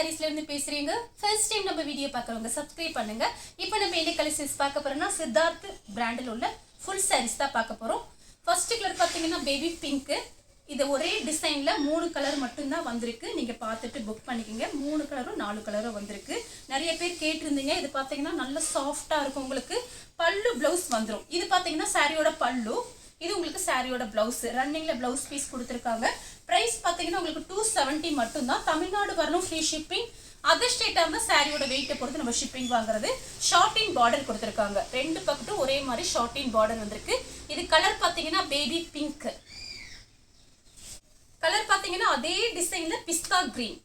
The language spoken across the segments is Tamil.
சாரீஸ்ல இருந்து பேசுறீங்க. ஃபர்ஸ்ட் டைம் நம்ம வீடியோ பார்க்கறவங்க சப்ஸ்கிரைப் பண்ணுங்க. இப்போ நம்ம என்ன கலெக்ஷன்ஸ் பார்க்க போறோம்னா சித்தார்த் பிராண்டில் உள்ள ஃபுல் சாரீஸ் தான் பார்க்க போறோம். ஃபர்ஸ்ட் கலர் பார்த்தீங்கன்னா பேபி பிங்க். இது ஒரே டிசைன்ல 3 கலர் மட்டும்தான் வந்திருக்கு. நீங்க பார்த்துட்டு புக் பண்ணிக்கோங்க. 3 கலரும் 4 கலரும் வந்திருக்கு. நிறைய பேர் கேட்டிருந்தீங்க. இது பார்த்தீங்கன்னா நல்ல சாஃப்டா இருக்கும். உங்களுக்கு பல்லு பிளவுஸ் வந்துடும். இது பார்த்தீங்கன்னா சாரியோட பல்லு, இது உங்களுக்கு சாரியோட பிளவுஸ். ரன்னிங்ல பிளவுஸ் பீஸ் கொடுத்துருக்காங்க. பிரைஸ் பார்த்தீங்கன்னா உங்களுக்கு 270 மட்டும்தான். தமிழ்நாடு வரணும், ஃப்ரீ ஷிப்பிங். அதர் ஸ்டேட்டாக இருந்தால் சாரியோட வெயிட்டை பொறுத்து நம்ம ஷிப்பிங் வாங்குறது. ஷார்ட்டிங் பார்டர் கொடுத்துருக்காங்க. ரெண்டு பக்கட்டும் ஒரே மாதிரி ஷார்ட்டிங் பார்டர் வந்திருக்கு. இது கலர் பார்த்தீங்கன்னா பேபி பிங்க் கலர். பார்த்தீங்கன்னா அதே டிசைன்ல பிஸ்தா கிரீன்.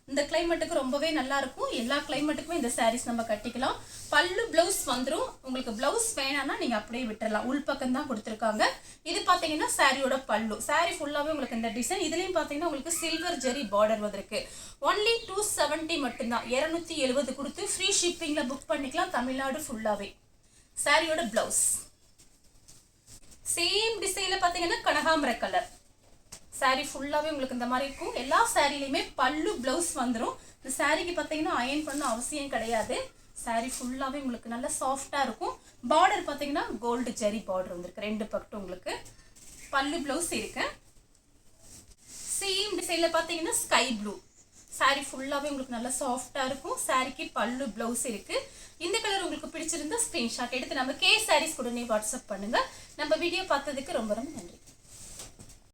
இந்த கிளைமேட்டுக்கு ரொம்பவே நல்லா இருக்கும். எல்லா கிளைமேட்டுக்குமே இந்த சாரீஸ் நம்ம கட்டிக்கலாம். பல்லு பிளவுஸ் வந்துடும். உங்களுக்கு பிளவுஸ் வேணாம்னா நீங்க அப்படியே விட்டுறலாம். உள் பக்கம் தான் கொடுத்துருக்காங்க. இது பார்த்தீங்கன்னா சாரியோட பல்லு. சாரி ஃபுல்லாவே உங்களுக்கு இந்த டிசைன். இதுலயும் பார்த்தீங்கன்னா உங்களுக்கு சில்வர் ஜெரி பார்டர் வந்திருக்கு. ஒன்லி 270 மட்டும்தான். 270 கொடுத்து ஃப்ரீ ஷிப்பிங்ல புக் பண்ணிக்கலாம். தமிழ்நாடு ஃபுல்லாவே. சாரியோட பிளவுஸ் சேம் டிசைன்ல பார்த்தீங்கன்னா கனகாம்பர கலர். சாரி ஃபுல்லாவே உங்களுக்கு இந்த மாதிரி இருக்கும். எல்லா சாரிலையுமே பல்லு பிளவுஸ் வந்துடும். இந்த சாரிக்கு பார்த்தீங்கன்னா அயன் பண்ண அவசியம் கிடையாது. சாரி ஃபுல்லாவே உங்களுக்கு நல்ல சாஃப்டா இருக்கும். பார்டர் பார்த்தீங்கன்னா கோல்டு ஜெரி பார்டர் வந்திருக்கு. ரெண்டு பக்கட்டும் உங்களுக்கு பல்லு பிளவுஸ் இருக்கு. சேம் டிசைன்ல பார்த்தீங்கன்னா ஸ்கை ப்ளூ. சாரி ஃபுல்லாவே உங்களுக்கு நல்ல சாஃப்டா இருக்கும். சாரிக்கு பல்லு பிளவுஸ் இருக்கு. இந்த கலர் உங்களுக்கு பிடிச்சிருந்தா ஸ்கிரீன்ஷாட் எடுத்து நம்ம கே சாரீஸ் கூட வாட்ஸ்அப் பண்ணுங்க. நம்ம வீடியோ பார்த்ததுக்கு ரொம்ப ரொம்ப நன்றி.